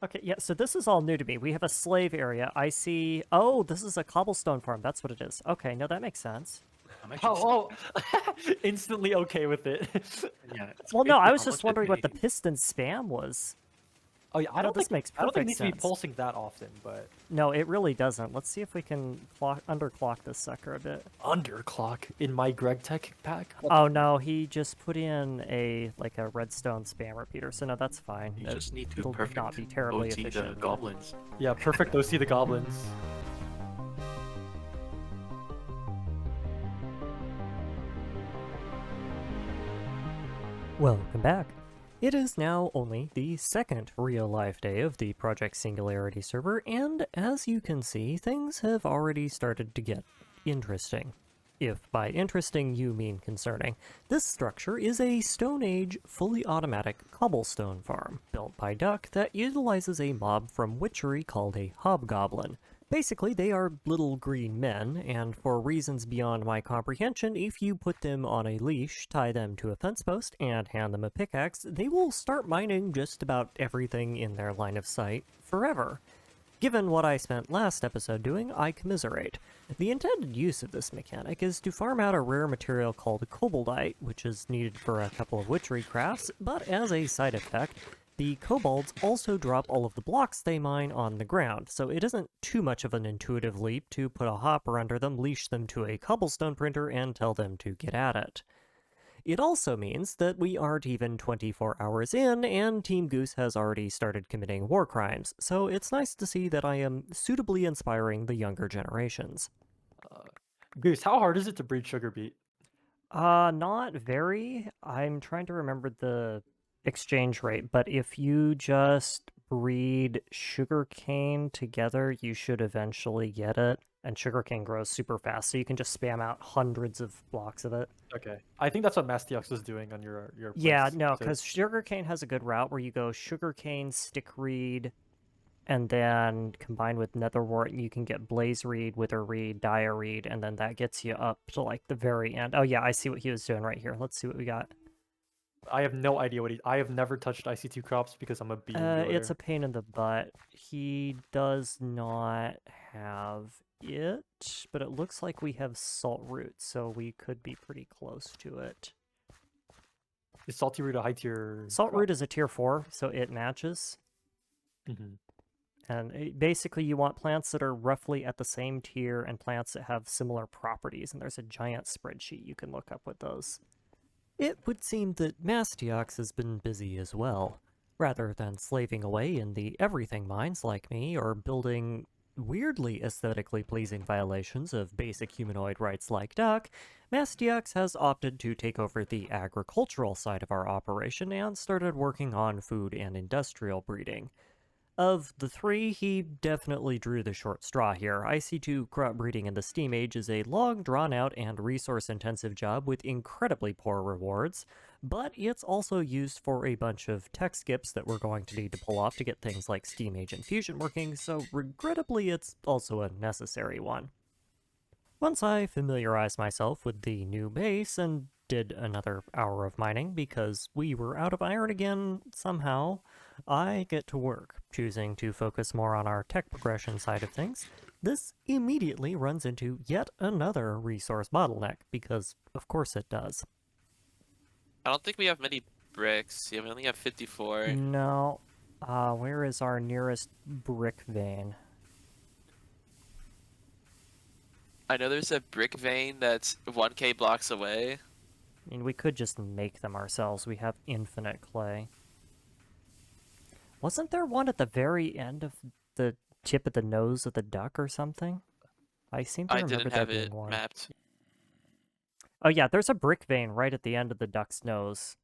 Okay, yeah, so this is all new to me. We have a slave area. I see... Oh, this is a cobblestone farm. That's what it is. Okay, no, that makes sense. I'm actually Oh, instantly okay with it. yeah, it's Well, no, basically I was how just much I wondering what the pay. piston spam was. Oh yeah, No, this makes I don't think it perfect needs to be sense. pulsing that often, but No, it really doesn't. Let's see if we can underclock this sucker a bit. underclock in my Gregtech pack. Oh no, he just put in a redstone spam repeater, so no, that's fine. You just need to It'll not perfect be terribly OT the efficient. goblins. Yeah, perfect OC the goblins. Welcome back. It is now only the second real-life day of the Project Singularity server, and as you can see, things have already started to get interesting. If by interesting you mean concerning, this structure is a Stone Age, fully automatic cobblestone farm, built by Duck that utilizes a mob from Witchery called a hobgoblin. Basically, they are little green men, and for reasons beyond my comprehension, if you put them on a leash, tie them to a fence post, and hand them a pickaxe, they will start mining just about everything in their line of sight forever. Given what I spent last episode doing, I commiserate. The intended use of this mechanic is to farm out a rare material called koboldite, which is needed for a couple of witchery crafts, but as a side effect, the kobolds also drop all of the blocks they mine on the ground, so it isn't too much of an intuitive leap to put a hopper under them, leash them to a cobblestone printer, and tell them to get at it. It also means that we aren't even 24 hours in, and Team Goose has already started committing war crimes, so it's nice to see that I am suitably inspiring the younger generations. Goose, how hard is it to breed sugar beet? Not very. I'm trying to remember the exchange rate, but if you just breed sugarcane together, you should eventually get it. And sugarcane grows super fast, so you can just spam out hundreds of blocks of it. Okay, I think that's what Mastiox was doing on your place. Yeah, no, So- because sugarcane has a good route where you go sugarcane, stickreed, and then combined with netherwort, you can get blazereed, witherreed, direed, and then that gets you up to like the very end. Oh yeah, I see what he was doing right here. Let's see what we got. I have no idea what I have never touched IC2 crops because I'm a bean It's grower. a pain in the butt. He does not have it, but it looks like we have salt root, so we could be pretty close to it. Is salty root a high tier? Salt root is a tier 4, so it matches. Mm-hmm. And basically you want plants that are roughly at the same tier and plants that have similar properties, and there's a giant spreadsheet you can look up with those. It would seem that Mastiox has been busy as well. Rather than slaving away in the everything mines like me, or building weirdly aesthetically pleasing violations of basic humanoid rights like Duck, Mastiox has opted to take over the agricultural side of our operation and started working on food and industrial breeding. Of the three, he definitely drew the short straw here. IC2 crop breeding in the Steam Age is a long, drawn-out, and resource-intensive job with incredibly poor rewards, but it's also used for a bunch of tech skips that we're going to need to pull off to get things like Steam Age and Fusion working, so regrettably it's also a necessary one. Once I familiarized myself with the new base and did another hour of mining because we were out of iron again somehow, I get to work, choosing to focus more on our tech progression side of things. This immediately runs into yet another resource bottleneck, because of course it does. I don't think we have many bricks. Yeah, we only have 54. No. Where is our nearest brick vein? I know there's a brick vein that's 1k blocks away. I mean, we could just make them ourselves. We have infinite clay. Wasn't there one at the very end of the tip of the nose of the duck or something? I seem to I remember didn't there have being it one. mapped. Oh yeah, there's a brick vein right at the end of the duck's nose.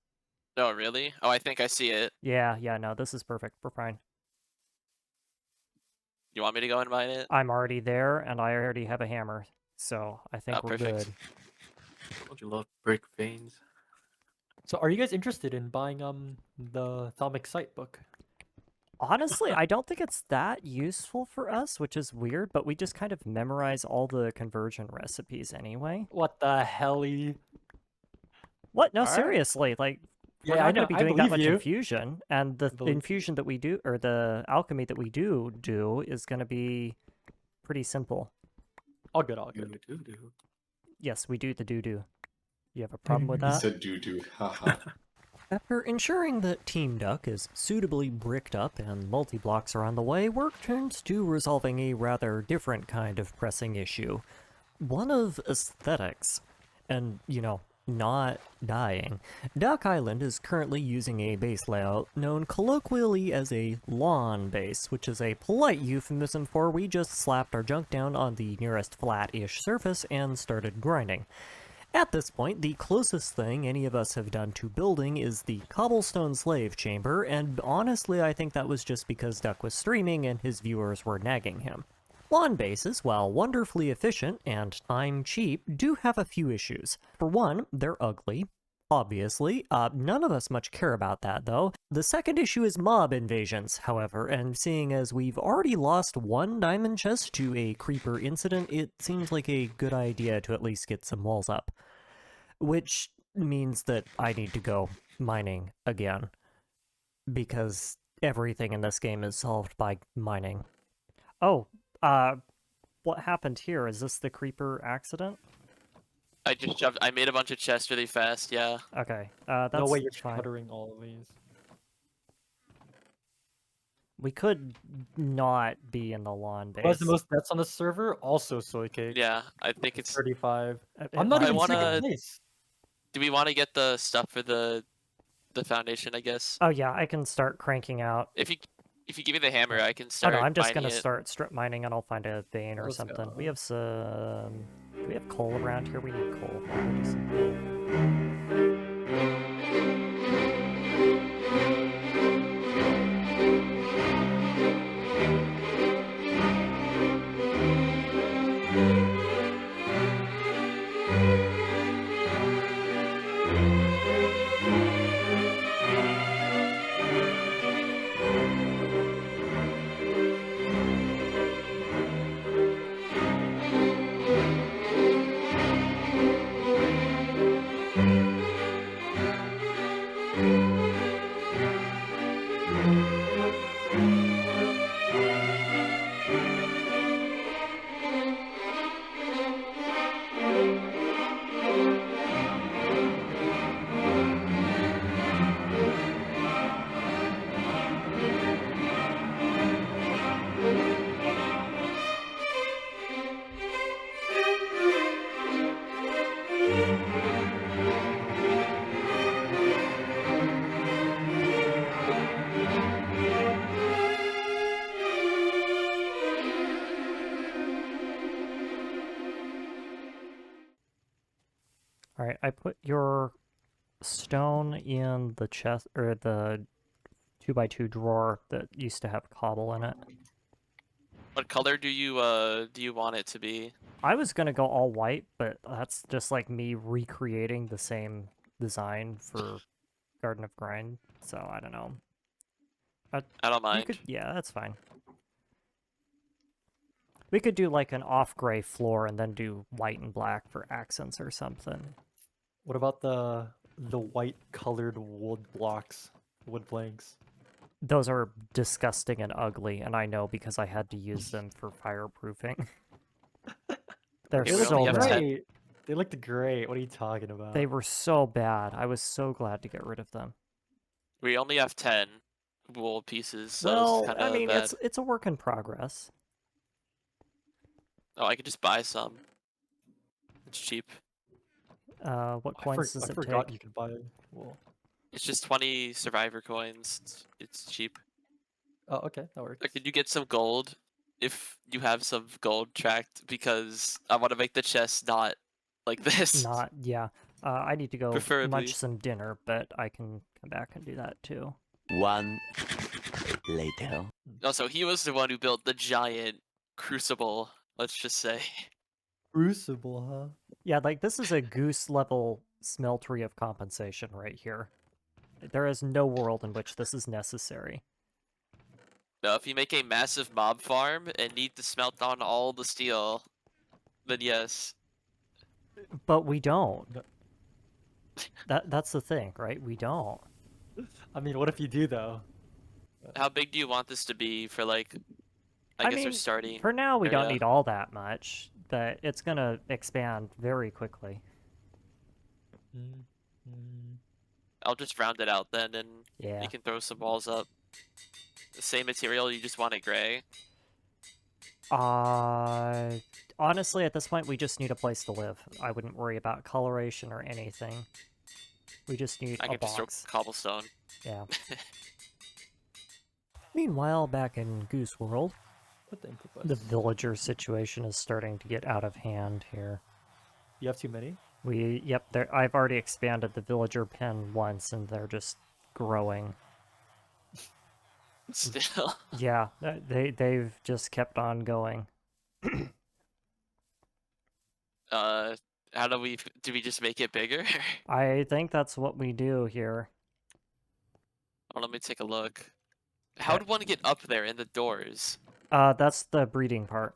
Oh, really? Oh, I think I see it. Yeah, no, this is perfect. We're fine. You want me to go and mine it? I'm already there, and I already have a hammer, so I think Oh, we're perfect. good. Don't you love brick veins? So, are you guys interested in buying the Atomic Sight book? Honestly, I don't think it's that useful for us, which is weird, but we just kind of memorize all the conversion recipes anyway. What the hell? What? No, Alright. seriously, like, we're Yeah, I not know. going to be I doing that believe much you. infusion, and the believe you. infusion that we do, or the alchemy that we do is going to be pretty simple. All good, all good. Doo-doo-doo. Yes, we do the doo-doo. You have a problem with He that? said doo-doo. Haha. After ensuring that Team Duck is suitably bricked up and multi-blocks are on the way, work turns to resolving a rather different kind of pressing issue. One of aesthetics. And, you know, not dying. Duck Island is currently using a base layout known colloquially as a lawn base, which is a polite euphemism for we just slapped our junk down on the nearest flat-ish surface and started grinding. At this point, the closest thing any of us have done to building is the cobblestone slave chamber, and honestly I think that was just because Duck was streaming and his viewers were nagging him. Lawn bases, while wonderfully efficient and time cheap, do have a few issues. For one, they're ugly. Obviously, none of us much care about that though. The second issue is mob invasions, however, and seeing as we've already lost one diamond chest to a creeper incident, it seems like a good idea to at least get some walls up. Which means that I need to go mining again. Because everything in this game is solved by mining. Oh, what happened here? Is this the creeper accident? I made a bunch of chests really fast, yeah. Okay, that's No way you're fine. shuttering all of these. We could not be in the lawn base. Who has the most deaths on the server? Also soy cake. Yeah, I think it's... 35. It I'm not might even be wanna- second place. Do we want to get the stuff for the foundation, I guess? Oh yeah, I can start cranking out. If you give me the hammer, I can Oh start no, I'm just mining gonna it. start strip mining and I'll find a vein or Let's something. go. We have some... Do we have coal around here? We need coal. I'll go do some coal. Alright, I put your stone in the chest, or the 2x2 drawer that used to have cobble in it. What color do you want it to be? I was gonna go all white, but that's just like me recreating the same design for Garden of Grind, so I don't know. I don't You mind. could, yeah, that's fine. We could do like an off-gray floor and then do white and black for accents or something. What about the white colored wood blocks, wood planks? Those are disgusting and ugly, and I know because I had to use them for fireproofing. They're Here we so only have bad. 10. Great. They looked great. What are you talking about? They were so bad. I was so glad to get rid of them. We only have 10 wool pieces, so Well, it's kind I of mean, bad. it's a work in progress. Oh, I could just buy some. It's cheap. What coins does I it forgot take? you could buy wool. It's just 20 survivor coins. It's cheap. Oh, okay, that works. Could you get some gold if you have some gold tracked? Because I want to make the chest not like this. Not, yeah. I need to go Preferably. munch some dinner, but I can come back and do that too. One later. No, so he was the one who built the giant crucible, let's just say. Crucible, huh? Yeah, like this is a Goose level smeltery of compensation right here. There is no world in which this is necessary. No, if you make a massive mob farm and need to smelt down all the steel, then yes. But we don't. No. That's the thing, right? We don't. I mean, what if you do though? How big do you want this to be for like? I I guess our mean, starting for now we don't area. need all that much, but it's gonna expand very quickly. Mm, mm. I'll just round it out then, and Yeah. you can throw some walls up. The same material, you just want it gray. Uh, honestly, at this point, we just need a place to live. I wouldn't worry about coloration or anything. We just need I a can just throw box. cobblestone. Yeah. Meanwhile, back in Goose World, Put the input the bus. villager situation is starting to get out of hand here. You have too many? Yep, I've already expanded the villager pen once, and they're just growing. Still. Yeah, they've just kept on going. How do we just make it bigger? I think that's what we do here. Oh, let me take a look. How would one get up there in the doors? That's the breeding part.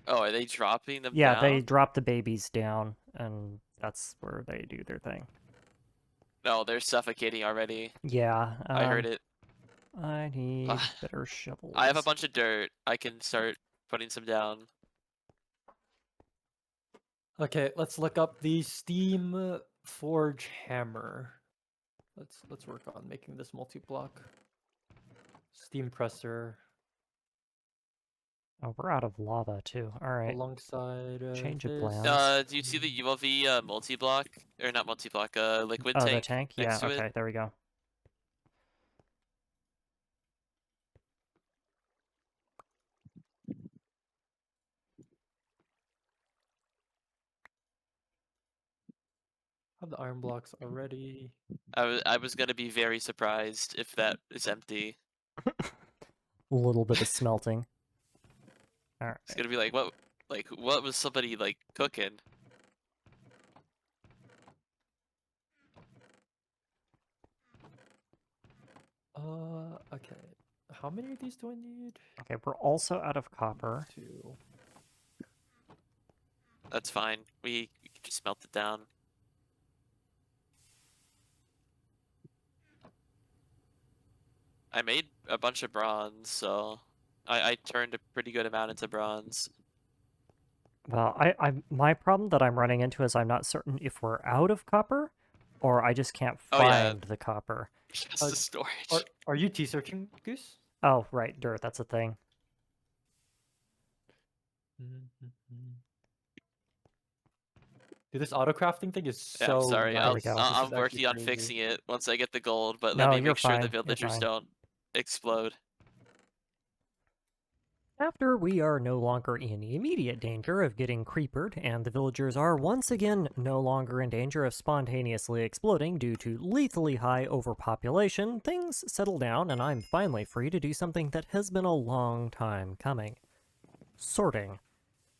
Oh, are they dropping them Yeah, down? they drop the babies down, and that's where they do their thing. No, they're suffocating already. Yeah, I heard it. I need better shovels. I have a bunch of dirt. I can start putting some down. Okay, let's look up the Steam Forge hammer. Let's work on making this multi-block. Steam presser Oh, we're out of lava too. All right, alongside change of this. plans. Do you see the ULV multi-block? Or not multi-block, liquid Oh, tank the tank? Yeah, next to okay, it? there we go. Have the iron blocks already. I was gonna be very surprised if that is empty. A little bit of smelting. All It's right. gonna be like, what was somebody like cooking? Okay. How many of these do I need? Okay, we're also out of copper. 2. That's fine. We can just melt it down. I made a bunch of bronze, so I turned a pretty good amount into bronze. Well, my problem that I'm running into is I'm not certain if we're out of copper, or I just can't Oh, yeah. find the copper. Just Uh, the storage. Are you T-searching, Goose? Oh, right, dirt, that's a thing. Dude, this auto crafting thing is Yeah, so I'm sorry. There we nice. go. This is I'm actually working on crazy. fixing it once I get the gold, but No, let me you're make sure the fine, you're villagers fine. don't explode. After we are no longer in immediate danger of getting creepered, and the villagers are once again no longer in danger of spontaneously exploding due to lethally high overpopulation, things settle down and I'm finally free to do something that has been a long time coming. Sorting.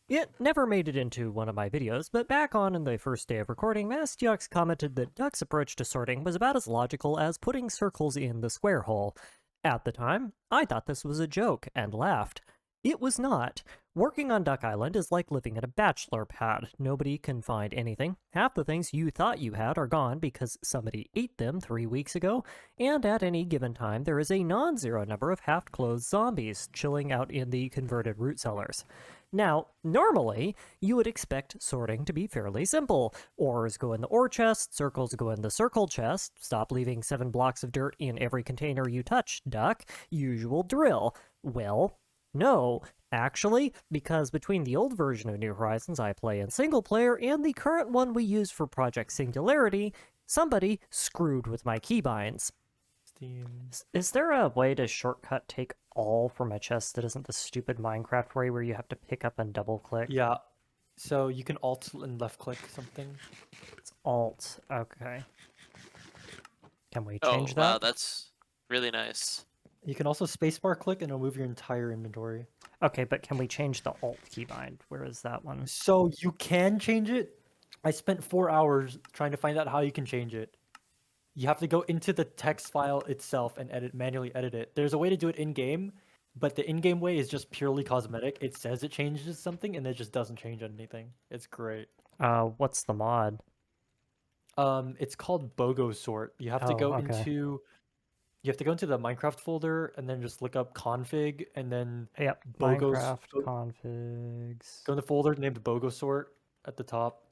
It never made it into one of my videos, but back on in the first day of recording, Mastiox commented that Duck's approach to sorting was about as logical as putting circles in the square hole. At the time, I thought this was a joke and laughed. It was not. Working on Duck Island is like living in a bachelor pad. Nobody can find anything. Half the things you thought you had are gone because somebody ate them 3 weeks ago, and at any given time there is a non-zero number of half-closed zombies chilling out in the converted root cellars. Now, normally, you would expect sorting to be fairly simple. Ores go in the ore chest, circles go in the circle chest, stop leaving 7 blocks of dirt in every container you touch, Duck, usual drill. Well, no, actually, because between the old version of New Horizons I play in single player and the current one we use for Project Singularity, somebody screwed with my keybinds. Steam. Is there a way to shortcut take all from a chest that isn't the stupid Minecraft way where you have to pick up and double click? Yeah. So you can alt and left click something. It's alt. Okay. Can we Oh, change that? wow, that's really nice. You can also spacebar click and it'll move your entire inventory. Okay, but can we change the alt keybind? Where is that one? So you can change it. I spent 4 hours trying to find out how you can change it. You have to go into the text file itself and manually edit it. There's a way to do it in-game, but the in-game way is just purely cosmetic. It says it changes something and it just doesn't change anything. It's great. What's the mod? It's called BOGO sort. You have to Oh, go okay. into the Minecraft folder and then just look up config and then Yep, BOGO's Minecraft configs. go in the folder named BOGO sort at the top.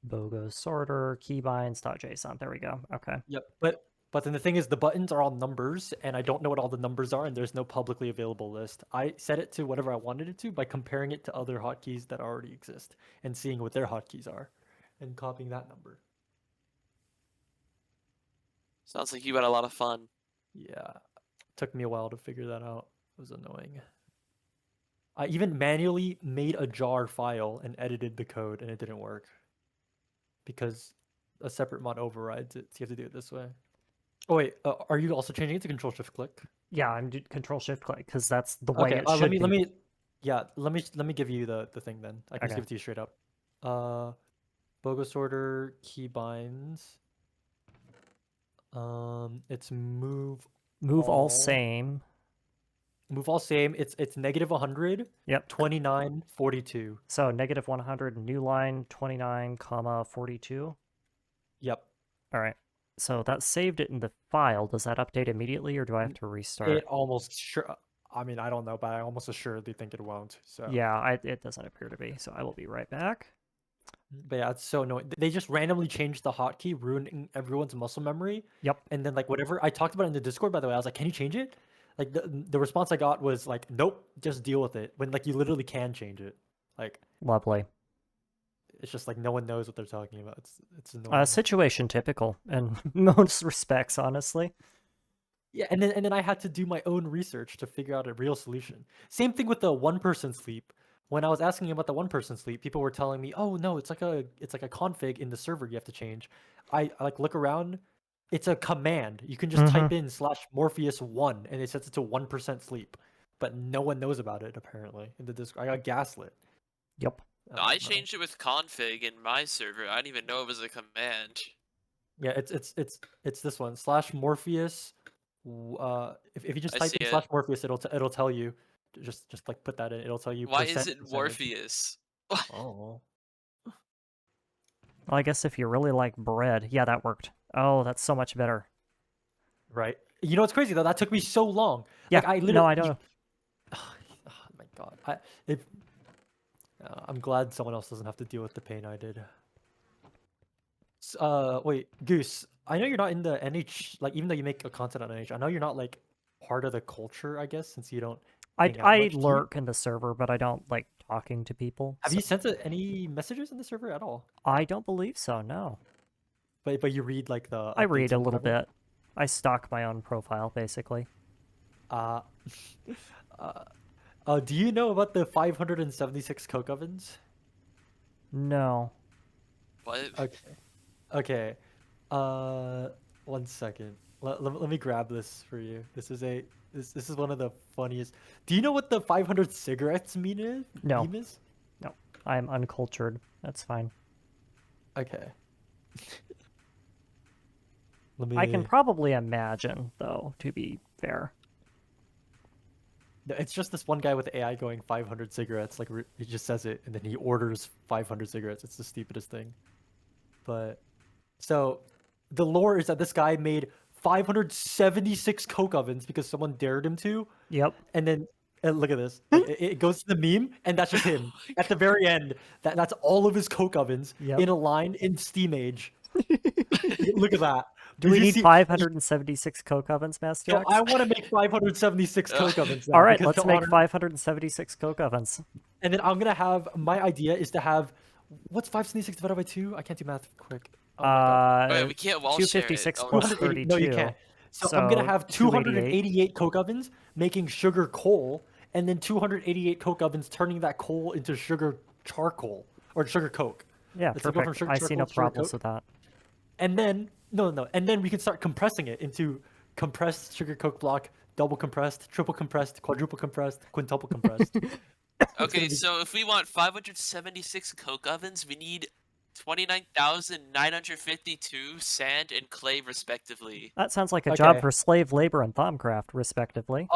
BOGO sorter, keybinds.json. There we go. Okay. Yep. But then the thing is the buttons are all numbers and I don't know what all the numbers are and there's no publicly available list. I set it to whatever I wanted it to by comparing it to other hotkeys that already exist and seeing what their hotkeys are and copying that number. Sounds like you had a lot of fun. Yeah. Took me a while to figure that out. It was annoying. I even manually made a jar file and edited the code and it didn't work. Because a separate mod overrides it, so you have to do it this way. Oh wait, are you also changing it to Control Shift Click? Yeah, I'm doing Control Shift click because that's the way Okay, it should be. let me give you the thing then. I can just Okay. give it to you straight up. BOGO sorter keybinds. It's move all same. Move all same. It's -100. Yep. 29 42. So -100 new line 29, 42. Yep. All right. So that saved it in the file. Does that update immediately, or do I have to restart? It almost sure. I mean, I don't know, but I almost assuredly think it won't. So Yeah, it doesn't appear to be. So I will be right back. But yeah, it's so annoying. They just randomly changed the hotkey, ruining everyone's muscle memory. Yep. And then like whatever I talked about it in the Discord, by the way, I was like, "Can you change it?" Like the response I got was like, "Nope, just deal with it." When like you literally can change it. Like Lovely. it's just like no one knows what they're talking about. It's annoying. Situation typical in most respects, honestly. Yeah, and then I had to do my own research to figure out a real solution. Same thing with the one-person sleep. When I was asking about the one-person sleep, people were telling me, "Oh no, it's like a config in the server you have to change." I like look around, it's a command. You can just type in /Morpheus1 and it sets it to 1% sleep. But no one knows about it apparently in the Discord. I got gaslit. Yep. I changed it with config in my server. I didn't even know it was a command. Yeah, it's this one /Morpheus. If you just I type see in it. /Morpheus, it'll tell you. Just like put that in. It'll tell you. Why is percent it percentage. Morpheus? Oh. Well, I guess if you really like bread, yeah, that worked. Oh, that's so much better. Right. You know what's crazy though? That took me so long. Yeah. Like I literally. No, I don't know. Oh my god. I'm glad someone else doesn't have to deal with the pain I did. Wait, Goose. I know you're not in the NH. Like even though you make a content on NH, I know you're not like part of the culture. I guess since you don't. hang out I much. lurk in the server, but I don't like talking to people. Have you sent any messages in the server at all? I don't believe so. No. But you read like the. I read updates a and little whatever? bit. I stalk my own profile, basically. Do you know about the 576 coke ovens? No. What? Okay. 1 second. Let me grab this for you. This is one of the funniest. Do you know what the 500 cigarettes meme No. is? No. I'm uncultured. That's fine. Okay. I can probably imagine, though, to be fair. No, it's just this one guy with AI going 500 cigarettes. Like he just says it, and then he orders 500 cigarettes. It's the stupidest thing. But so the lore is that this guy made 576 coke ovens because someone dared him to. Yep. And then look at this. Like, it goes to the meme, and that's just him. At the very end, that's all of his coke ovens in a line in Steam Age. Look at that. Do we need 576 coke ovens, Mastiox? No, I want to make 576 coke ovens. All right, let's make 576 coke ovens. And then I'm gonna have my idea is to have what's 576 divided by 2? I can't do math quick. Wait, we can't wall share it. 256 Oh, plus no. 32. No, you can't. So I'm gonna have 288. 288 coke ovens making sugar coal, and then 288 coke ovens turning that coal into sugar charcoal or sugar coke. Yeah, Let's go from perfect. sugar I see no charcoal to sugar problems coke. with that. And then and then we can start compressing it into compressed sugar coke block, double compressed, triple compressed, quadruple compressed, quintuple compressed. Okay, so if we want 576 coke ovens, we need 29,952 sand and clay, respectively. That sounds like a job for slave labor and Thaumcraft, respectively.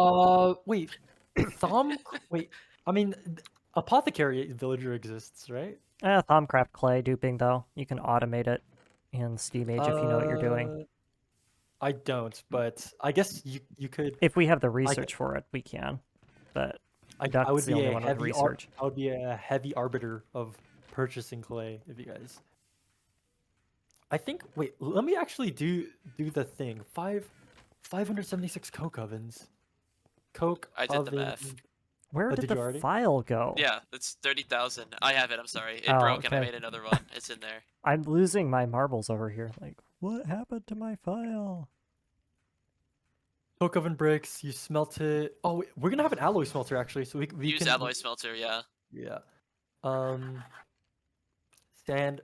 Wait, Thumb? Wait, I mean, Apothecary villager exists, right? Thumbcraft clay duping, though. You can automate it in SteamAge if you know what you're doing. I don't, but I guess you could. If we have the I research for it, we can. But I Duck's would the be only a one with heavy research. I would be a heavy arbiter of purchasing clay if you guys. I think. Wait, let me actually do the thing. 576 coke ovens. Coke I did the oven. math. Where Oh, did did the you already? file go? Yeah, it's 30,000. I have it. I'm sorry. It Oh, broke and I okay. made another one. It's in there. I'm losing my marbles over here. Like, what happened to my file? Coke oven bricks. You smelt it. Oh, wait, we're gonna have an alloy smelter actually, so we Use can. alloy smelter. Yeah. Yeah. Sand.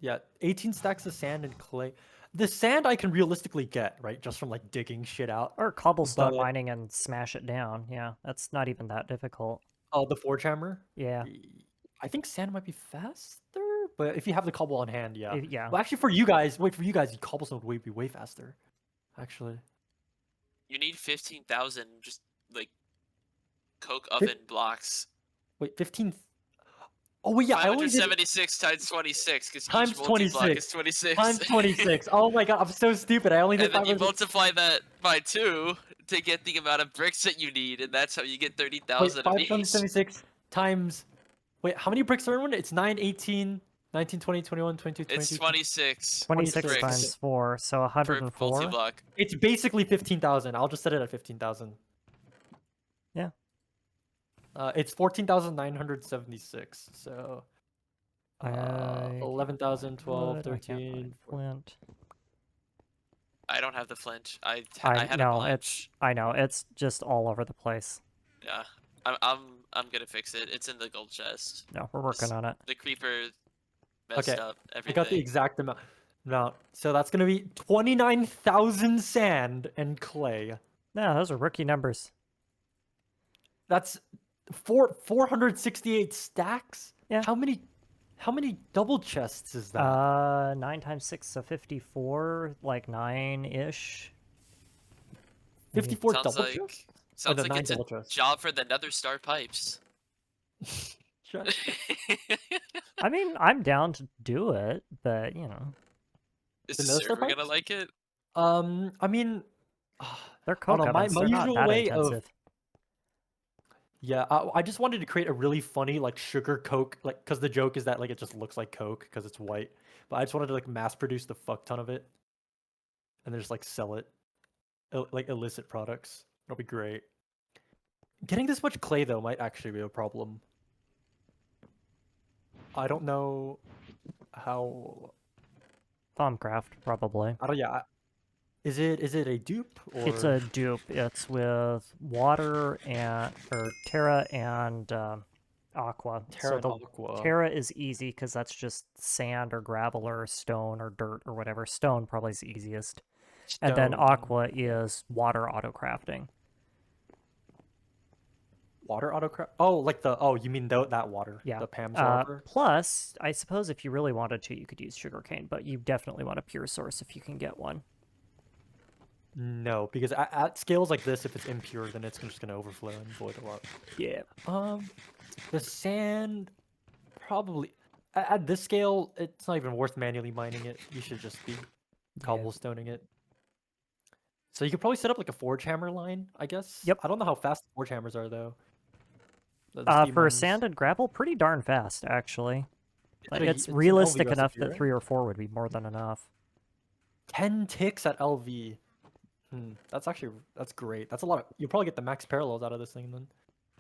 Yeah, 18 stacks of sand and clay. The sand I can realistically get, right? Just from like digging shit out. Or cobblestone But mining and smash it down. Yeah, that's not even that difficult. oh, the forge hammer. Yeah. I think sand might be faster, but if you have the cobble on hand, yeah. Yeah. Well, actually, for you guys, cobblestone would be way faster. Actually, You need 15,000 just like coke oven blocks. wait, 15. Oh wait, yeah, I only did 576 times 26 because times each multi-block 26 is 26. times 26. Oh my god, I'm so stupid. I only did And then you 500. multiply that by 2 to get the amount of bricks that you need, and that's how you get Wait, 30,000 of each. 576 times. Wait, how many bricks are in one? It's 9, 18, 19, 20, 21, 22, It's 22. 26. 26 bricks. times 4, so Per 104. multi-block. It's basically 15,000. I'll just set it at 15,000. Yeah. It's 14,976. So I 11,000, 12, wood, I can't 13. find flint. I don't have the flint. I I had a know bunch. I know it's just all over the place. Yeah. I'm gonna fix it. It's in the gold chest. No, we're working on it. The creeper messed Okay, up I everything. got the exact amount. No, so that's gonna be 29,000 sand and clay. No, those are rookie numbers. That's 468 stacks. Yeah. How many double chests is that? 9 times 6, so 54, like 9-ish. 54 sounds double like chests? sounds the like 9 it's a double chests. job for the Nether Star pipes. Shut- I mean, I'm down to do it, but you know, Is The the Nether Star server gonna pipes? like it? I mean, they're I coke don't know, ovens. my They're not usual that way of intensive. yeah, I just wanted to create a really funny like sugar coke, like because the joke is that like it just looks like coke because it's white. But I just wanted to like mass produce the fuck ton of it, and then just like sell it, like illicit products. That'll be great. Getting this much clay though might actually be a problem. I don't know how. Thumbcraft, probably. I don't. Yeah. Is it a dupe or? It's a dupe. It's with water or Terra and Aqua. Terra so and the Aqua. Terra is easy because that's just sand or gravel or stone or dirt or whatever. Stone probably is the easiest. And then Stone. Aqua is water auto-crafting. Water autocraft. Oh, like the you mean that water? Yeah. The Pam's water. Plus, I suppose if you really wanted to, you could use sugarcane, but you definitely want a pure source if you can get one. No, because at scales like this, if it's impure, then it's just gonna overflow and void a lot. Yeah. The sand probably at this scale, it's not even worth manually mining it. You should just be cobblestoning it. So you could probably set up like a forge hammer line, I guess. Yep. I don't know how fast forge hammers are though. The steam For ones. sand and gravel, pretty darn fast, actually. Like, Pretty- it's an realistic LV enough recipe, that right? 3 or 4 would be more than enough. 10 ticks at LV. That's great. That's a lot. You'll probably get the max parallels out of this thing then,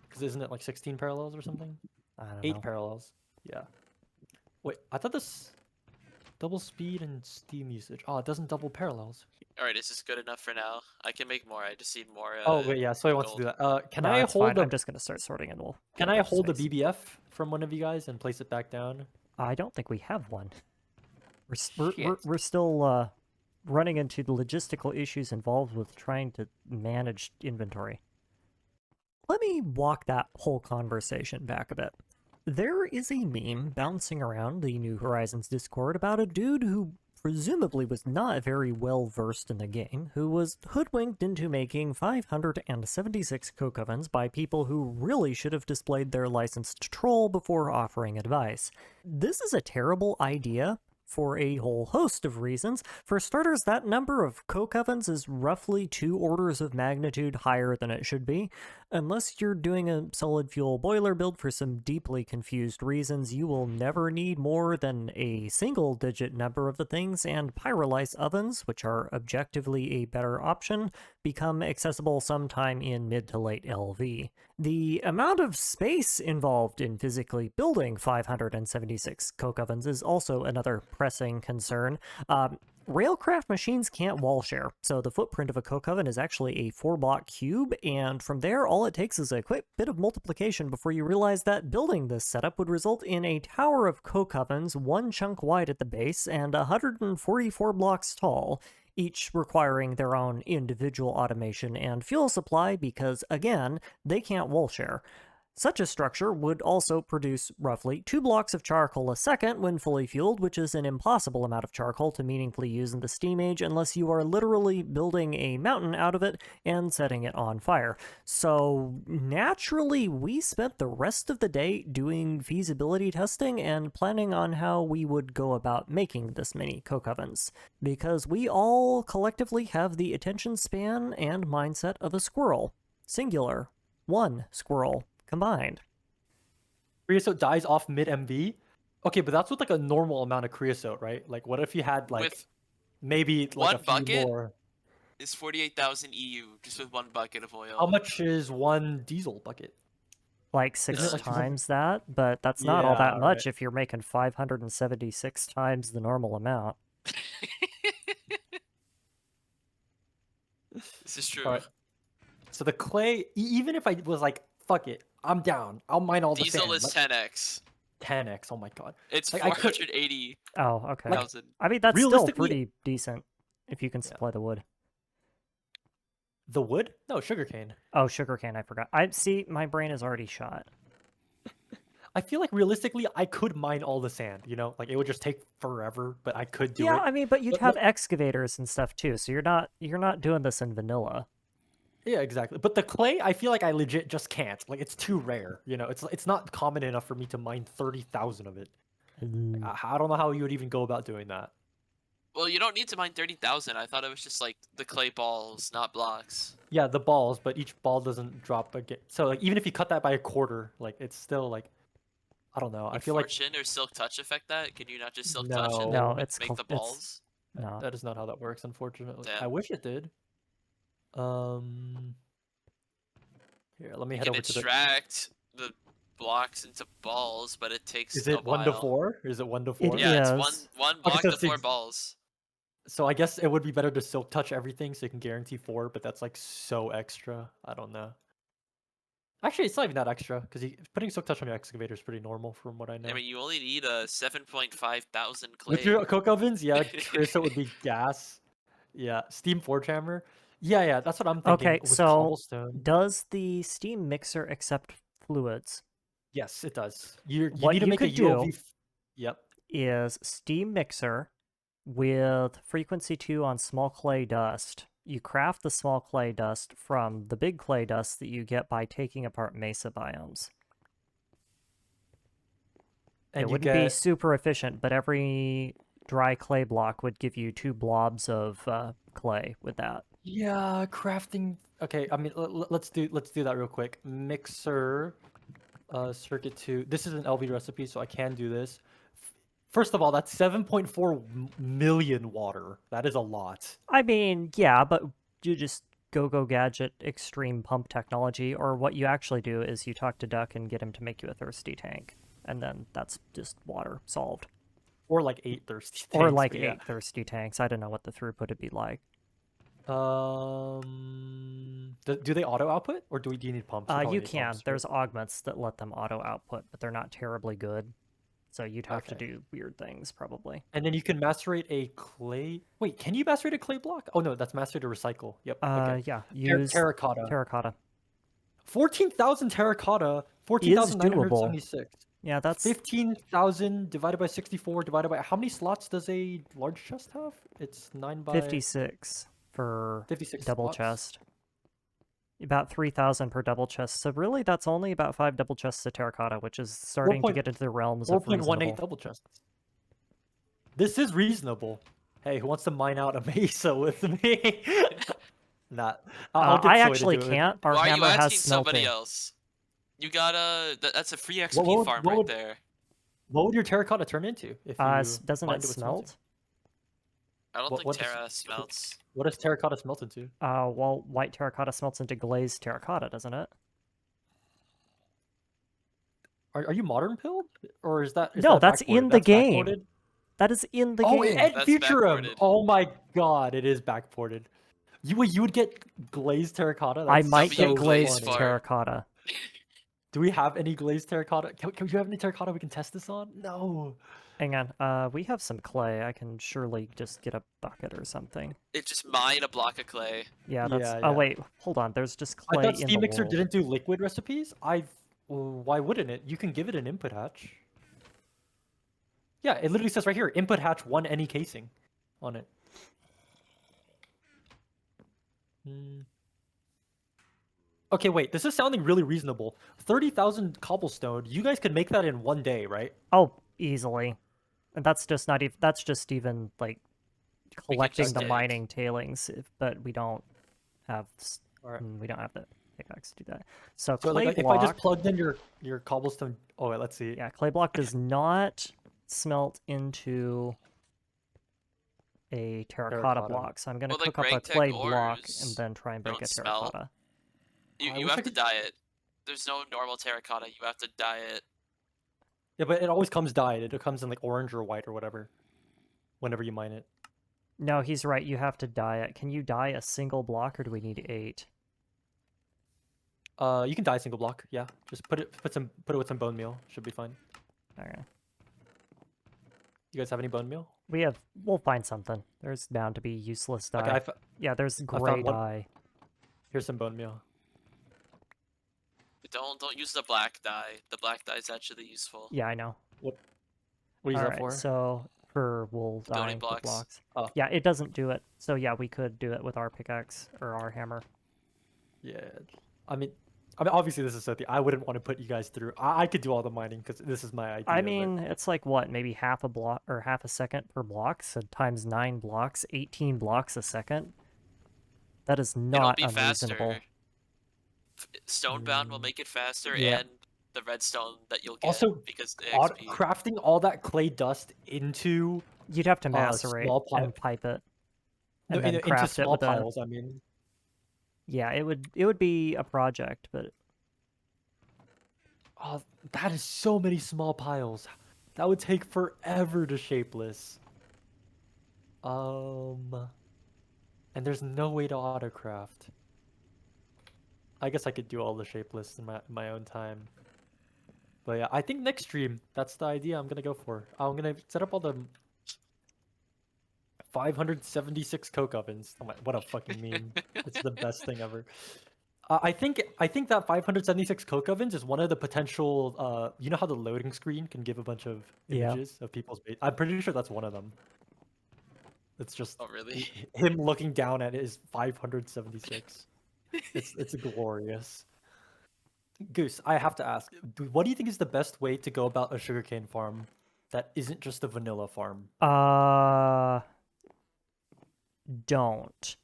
because isn't it like 16 parallels or something? I don't 8 know. parallels. Yeah. Wait, I thought this double speed and steam usage. Oh, it doesn't double parallels. Alright, is this good enough for now? I can make more. I just need more. Oh wait, yeah. So I want to gold. do that. Can No, I it's hold fine. the I'm just gonna start sorting and we'll. Can get a I bunch of hold the space. BBF from one of you guys and place it back down? I don't think we have one. We're Shit. still running into the logistical issues involved with trying to manage inventory. Let me walk that whole conversation back a bit. There is a meme bouncing around the New Horizons Discord about a dude who presumably was not very well versed in the game, who was hoodwinked into making 576 coke ovens by people who really should have displayed their licensed troll before offering advice. This is a terrible idea for a whole host of reasons. For starters, that number of coke ovens is roughly 2 orders of magnitude higher than it should be. Unless you're doing a solid fuel boiler build for some deeply confused reasons, you will never need more than a single-digit number of the things, and pyrolyse ovens, which are objectively a better option, become accessible sometime in mid to late LV. The amount of space involved in physically building 576 coke ovens is also another pressing concern. Railcraft machines can't wall share, so the footprint of a coke oven is actually a 4-block cube, and from there all it takes is a quick bit of multiplication before you realize that building this setup would result in a tower of coke ovens 1 chunk wide at the base and 144 blocks tall, each requiring their own individual automation and fuel supply because, again, they can't wall share. Such a structure would also produce roughly 2 blocks of charcoal a second when fully fueled, which is an impossible amount of charcoal to meaningfully use in the steam age unless you are literally building a mountain out of it and setting it on fire. So naturally, we spent the rest of the day doing feasibility testing and planning on how we would go about making this many coke ovens, because we all collectively have the attention span and mindset of a squirrel. Singular. 1 squirrel. Combined. Creosote dies off mid MV. Okay, but that's with like a normal amount of creosote, right? Like, what if you had like With maybe like one a few bucket? more? It's 48,000 EU just with 1 bucket of oil. How much is 1 diesel bucket? Like Isn't 6 it like times that, but that's not all that Yeah, much right. if you're making 576 times the normal amount. This is true. All right. So the clay, even if I was like, fuck it, I'm down. I'll mine all the Diesel sand. is 10x. 10x. Oh my god. It's Like, I could- 480,000. Oh, okay. Like, I mean, that's still realistically- pretty decent if you can supply the wood. The wood? No, sugarcane. Oh, sugarcane, I forgot. See, my brain is already shot. I feel like realistically, I could mine all the sand. You know, like it would just take forever, but I could do Yeah, it. I mean, but you'd But have look- excavators and stuff too, so you're not doing this in vanilla. Yeah, exactly. But the clay, I feel like I legit just can't. Like it's too rare. You know, it's not common enough for me to mine 30,000 of it. I don't know how you would even go about doing that. Well, you don't need to mine 30,000. I thought it was just like the clay balls, not blocks. Yeah, the balls, but each ball doesn't drop again. So like even if you cut that by a quarter, like it's still like I don't know. I Would feel like Fortune or Silk Touch affect that? Can you not just Silk Touch and No, then it's make cl- the it's- balls? No. that is not how that works, unfortunately. I Damn. wish it did. Here, let me You head can over to the. extract the blocks into balls, but it takes Is a it 1 to while. 4? Is it 1 to It 4? Yeah, it's Yes. one Okay, block so to it's 4 ex- balls. So I guess it would be better to silk touch everything so you can guarantee 4, but that's like so extra. I don't know. Actually, it's not even that extra because putting silk touch on your excavator is pretty normal from what I know. I mean, you only need a 7.5 thousand clay. With your coke ovens, yeah, creosote would be gas. Yeah, steam forge hammer. Yeah, that's what I'm thinking. Okay, with so cobblestone. does the steam mixer accept fluids? Yes, it does. You What need to you make a could do- ULV. Yep. Is steam mixer with frequency 2 on small clay dust. You craft the small clay dust from the big clay dust that you get by taking apart mesa biomes. And It you wouldn't be get super efficient, but every dry clay block would give you 2 blobs of clay with that. yeah, crafting. Okay, I mean let's do that real quick. Mixer circuit 2. This is an LV recipe, so I can do this. First of all, that's 7.4 million water. That is a lot. I mean, yeah, but you just go gadget extreme pump technology, or what you actually do is you talk to Duck and get him to make you a thirsty tank, and then that's just water solved. Or like 8 thirsty Or tanks, like but 8 yeah. thirsty tanks. I don't know what the throughput would be like. Do they auto output or do you need pumps? You can. There's augments that let them auto output, but they're not terribly good. So you'd have to Okay. do weird things, probably. And then you can macerate a clay. Wait, can you macerate a clay block? Oh no, that's macerate to recycle. Yep. Okay. Yeah, use Terracotta. terracotta. 14,000 terracotta. doable. 14,976. Yeah, that's 15,000 divided by 64 divided by how many slots does a large chest have? It's 9 by 56 for 56 double slots. chest. About 3,000 per double chest. So really, that's only about 5 double chests of terracotta, which is starting to get into the realms of 4.18 reasonable. double chests. This is reasonable. Hey, who wants to mine out a mesa with me? Not. I'll get I Soy to actually do it. can't. Our Why are you hammer has asking somebody smelting. else? You gotta. That's a free XP What would- farm what right would- there. What would your terracotta turn into if you Doesn't mined it with smelting? smelt? I don't think what does- Terra smelts. What does terracotta smelt into? Well, white terracotta smelts into glazed terracotta, doesn't it? Are you modern pilled? Or is that No, that that's in backported? the That's game. backported? That is in the Oh, game. and That's Futurum! backported. Oh my god, it is backported. You would get glazed terracotta? I That's might be get a so glazed glazed funny. farm. terracotta. Do we have any glazed terracotta? Can you have any terracotta we can test this on? No. Hang on. We have some clay. I can surely just get a bucket or something. It just mine a block of clay. Yeah, that's. Yeah, Oh yeah. wait, hold on. There's just I clay thought in Steam the Mixer world. didn't do liquid recipes. Why wouldn't it? You can give it an input hatch. Yeah, it literally says right here, input hatch 1 any casing on it. Okay, wait. This is sounding really reasonable. 30,000 cobblestone. You guys could make that in 1 day, right? Oh, easily. And that's just not even. That's just even like collecting just the dig. mining tailings, but we don't have. Alright. We don't have the pickaxe to do that. So So clay like, if block. I just plugged in your cobblestone. Oh wait, let's see. Yeah, clay block does not smelt into a terracotta Terracotta. block. So I'm gonna Well, the cook up a Gregtech clay block ores and then try and break a don't smelt. terracotta. You I you wish I have to could- dye it. There's no normal terracotta. You have to dye it. Yeah, but it always comes dyed. It comes in like orange or white or whatever. Whenever you mine it. No, he's right. You have to dye it. Can you dye a single block, or do we need 8? You can dye a single block. Yeah, just put it with some bone meal. Should be fine. Okay. You guys have any bone meal? We'll find something. There's bound to be useless dye. Okay, Yeah, there's found gray one. dye. here's some bone meal. Don't use the black dye. The black dye is actually useful. Yeah, I know. What do you use that Alright, for? so for wool Building dyeing for blocks. Oh. Yeah, it doesn't do it. So yeah, we could do it with our pickaxe or our hammer. Yeah, I mean, obviously this is something I wouldn't want to put you guys through. I could do all the mining because this is my idea. I but- mean, it's like what, maybe half a block or half a second per block, so times 9 blocks, 18 blocks a second. That is not It'll be unreasonable. faster. Stonebound will make it faster, Yeah. and the redstone that you'll get Also, because the Auto- XP. crafting all that clay dust into You'd have to macerate small and pipe it, no, and then into craft it small with a. piles. I mean, Yeah, it would be a project, but oh, that is so many small piles. That would take forever to shapeless. And there's no way to autocraft. I guess I could do all the shapeless in my own time. But yeah, I think next stream, that's the idea I'm gonna go for. I'm gonna set up all the 576 coke ovens. Oh my, what a fucking meme. It's the best thing ever. I think that 576 coke ovens is one of the potential. You know how the loading screen can give a bunch of Yeah. images of people's base. I'm pretty sure that's one of them. It's just Oh really? him looking down at his 576. It's glorious. Goose, I have to ask, what do you think is the best way to go about a sugarcane farm that isn't just a vanilla farm? Don't.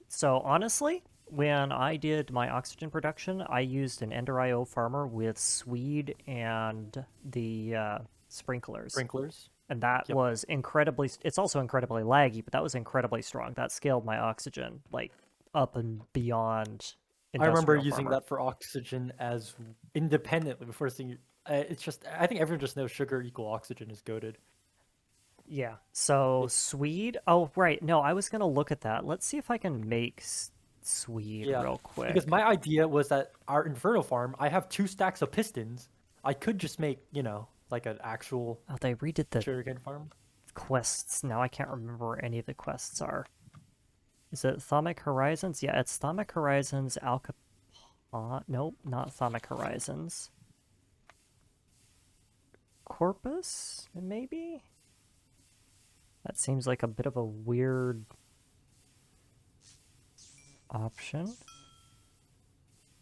So honestly, when I did my oxygen production, I used an Ender.io farmer with Swede and the sprinklers. Sprinklers? And that Yep. was incredibly. It's also incredibly laggy, but that was incredibly strong. That scaled my oxygen like up and beyond. I remember industrial using farmer. that for oxygen as independently before seeing. It's just I think everyone just knows sugar equal oxygen is goaded. Yeah. So Swede. Oh right. No, I was gonna look at that. Let's see if I can make Swede Yeah, real quick. Because my idea was that our Inferno farm, I have 2 stacks of pistons. I could just make like an actual Oh, they redid the sugarcane farm. quests. Now I can't remember where any of the quests are. Is it Thaumic Horizons? Yeah, it's Thaumic Horizons, Nope, not Thaumic Horizons. corpus, maybe? That seems like a bit of a weird option.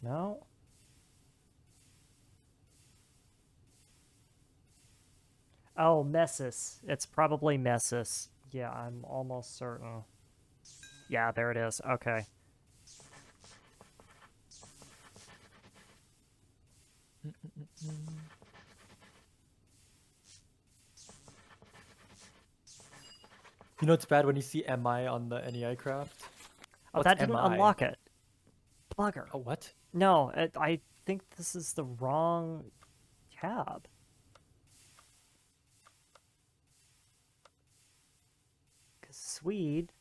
No? Oh, Messis. It's probably Messis. Yeah, I'm almost certain. Yeah, there it is. Okay. You know it's bad when you see MI on the NEI craft? Oh, What's that didn't MI? unlock it. Bugger. Oh, what? No, I think this is the wrong tab. Because Swede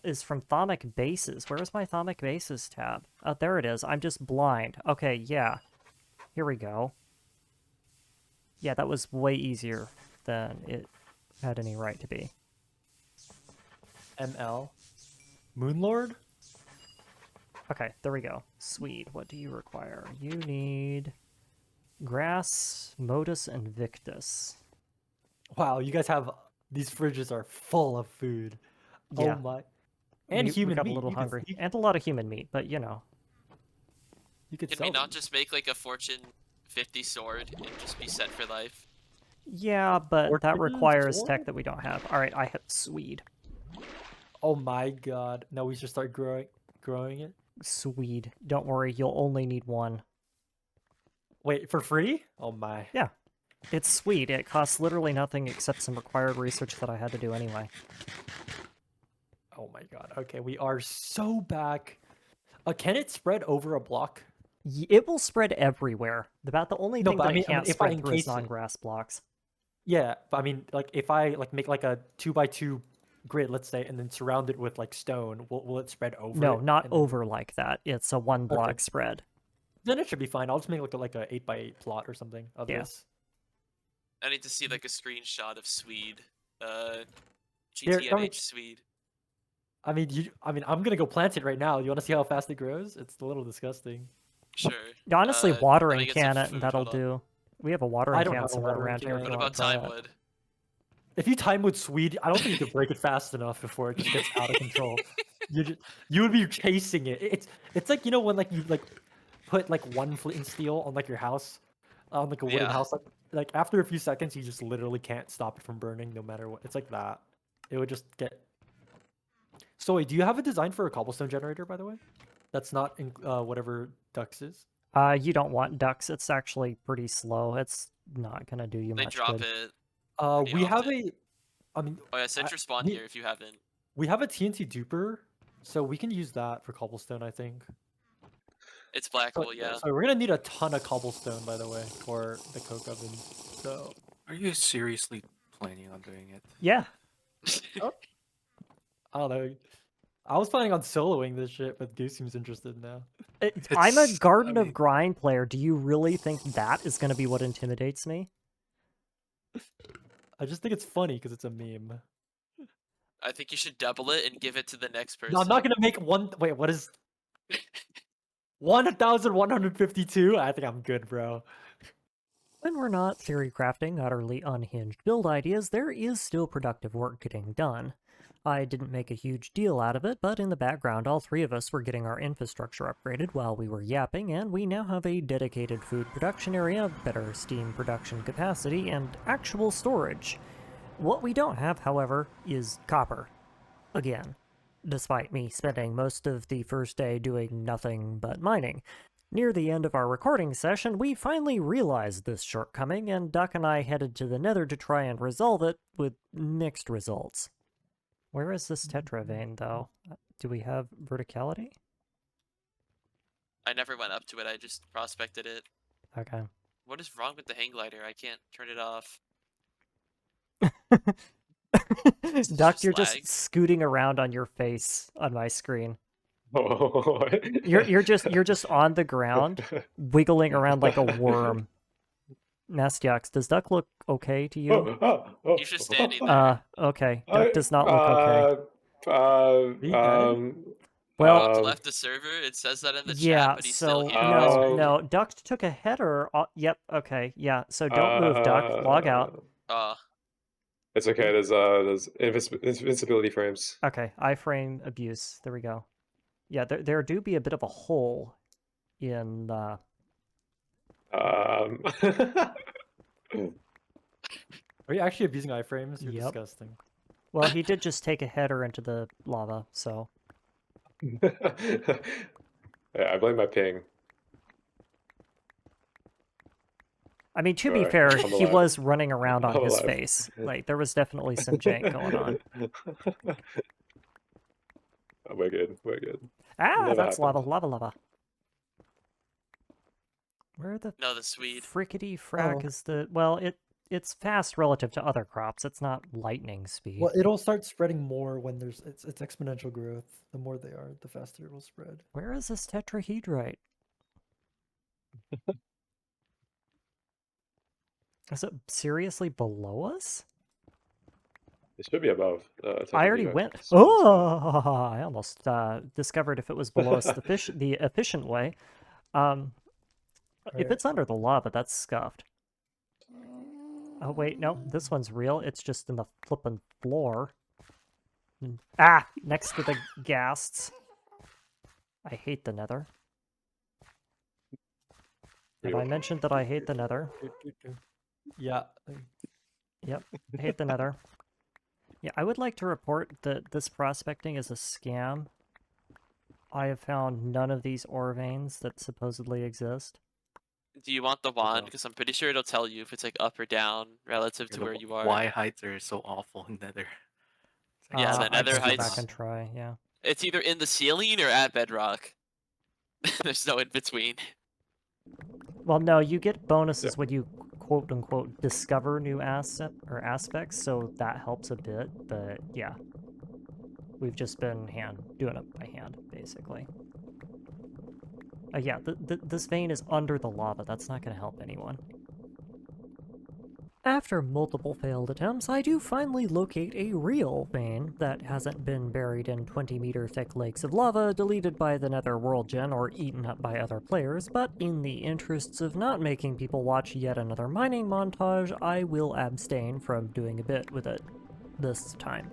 is from Thaumic Bases. Where's my Thaumic Bases tab? Oh, there it is. I'm just blind. Okay, yeah. Here we go. Yeah, that was way easier than it had any right to be. ML? Moonlord? Okay, there we go. Swede, what do you require? You need grass, modus, and victus. Wow, you guys have... These fridges are full of food. Yeah. Oh my... And we human got meat. a little You could- hungry. you- And a lot of human meat, but you know. You could Can sell we not these. just make like a Fortune 50 sword and just be set for life? Yeah, but that Orchids, requires sword? tech that we don't have. Alright, I hit Swede. Oh my god. Now we should start growing it? Swede. Don't worry, you'll only need one. Wait, for free? Oh my. Yeah. It's Swede. It costs literally nothing except some required research that I had to do anyway. Oh my god. Okay, we are so back. Can it spread over a block? It will spread everywhere. About the only No, thing but that I mean- it can't if I spread through is encase it- non-grass blocks. Yeah, but I mean, like, if I like make like a 2x2 grid, let's say, and then surround it with like stone, will it spread over? No, it not and then- over like that. It's a one block spread. Then it should be fine. I'll just make like a 8x8 plot or something of Yeah. this. I need to see like a screenshot of Swede. There- GTNH Swede. I mean, I'm gonna go plant it right now. You want to see how fast it grows? It's a little disgusting. Sure. Honestly, Let me watering get some can it, food, and that'll hold on. do. We have a watering I don't can have a somewhere watering around here. if can. you What want about to try it. Timewood? If you time with Swede, I don't think you can break it fast enough before it just gets out of control. You would be chasing it. It's like, you know, when like you like put like one flint and steel on like your house, on like a wooden Yeah. house, like after a few seconds you just literally can't stop it from burning no matter what. It's like that. It would just get. So wait, do you have a design for a cobblestone generator, by the way? That's not in whatever Dux is. You don't want ducks. It's actually pretty slow. It's not gonna do you They much drop good. it. Pretty We have often. a. I mean, Oh yeah, send your spawn we- here if you haven't. we have a TNT duper, so we can use that for cobblestone, I think. It's So, blackable, yeah. so we're gonna need a ton of cobblestone, by the way, for the coke oven. So Are you seriously planning on doing it? Yeah. I don't know. I was planning on soloing this shit, but Goose seems interested now. I'm a It's- Garden I of mean- Grind player. Do you really think that is gonna be what intimidates me? I just think it's funny because it's a meme. I think you should double it and give it to the next person. No, I'm not gonna make one. Wait, what is 1,152? I think I'm good, bro. When we're not theory crafting utterly unhinged build ideas, there is still productive work getting done. I didn't make a huge deal out of it, but in the background all three of us were getting our infrastructure upgraded while we were yapping, and we now have a dedicated food production area, better steam production capacity, and actual storage. What we don't have, however, is copper. Again, despite me spending most of the first day doing nothing but mining. Near the end of our recording session, we finally realized this shortcoming, and Duck and I headed to the Nether to try and resolve it, with mixed results. Where is this tetra vein, though? Do we have verticality? I never went up to it, I just prospected it. Okay. What is wrong with the hang glider? I can't turn it off. Duck, just you're lag. just scooting around on your face on my screen. Oh. You're just on the ground, wiggling around like a worm. Mastiox, does Duck look okay to you? You're just standing there. Okay. Duck does not look okay. Being added? Well, left the server. It says that in the yeah, chat, but he's still so here. no, Duck took a header. Yep, okay, yeah. So don't move, Duck. Log out. It's okay. There's invincibility frames. Okay, iframe abuse. There we go. Yeah, there do be a bit of a hole in. Are you actually abusing iframes? You're Yep. disgusting. Well, he did just take a header into the lava, so. Yeah, I blame my ping. I mean, to be Alright, fair, I'm he alive. was running around on I'm his alive. face. Like, there was definitely some jank going on. Oh, we're good. We're good. Ah, Never that's happened. lava. Where the No, the Swede. frickety frack Oh. is the... Well, it's fast relative to other crops. It's not lightning speed. Well, it'll start spreading more when there's it's exponential growth. The more they are, the faster it will spread. Where is this tetrahedrite? Is it seriously below us? It should be above. I already technically, went. right? Oh, I almost discovered if it was below us the efficient way. If Right. it's under the lava, that's scuffed. Oh wait, no, this one's real. It's just in the flippin' floor. Ah, next to the ghasts. I hate the Nether. Have I mentioned that I hate the Nether? Yeah. Yep, I hate the Nether. Yeah, I would like to report that this prospecting is a scam. I have found none of these ore veins that supposedly exist. Do you want the wand? Because I'm pretty sure it'll tell you if it's like up or down relative to where you are. Why heights are so awful in Nether? It's like Yeah, so the I Nether can go heights- back and try, yeah. It's either in the ceiling or at bedrock. There's no in between. Well, no, you get bonuses when you quote-unquote discover new aspects, so that helps a bit, but yeah. We've just been doing it by hand, basically. Yeah, this vein is under the lava. That's not going to help anyone. After multiple failed attempts, I do finally locate a real vein that hasn't been buried in 20-meter thick lakes of lava, deleted by the Nether World Gen, or eaten up by other players, but in the interests of not making people watch yet another mining montage, I will abstain from doing a bit with it this time.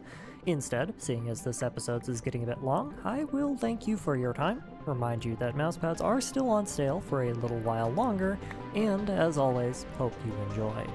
Instead, seeing as this episode is getting a bit long, I will thank you for your time, remind you that mousepads are still on sale for a little while longer, and as always, hope you enjoyed.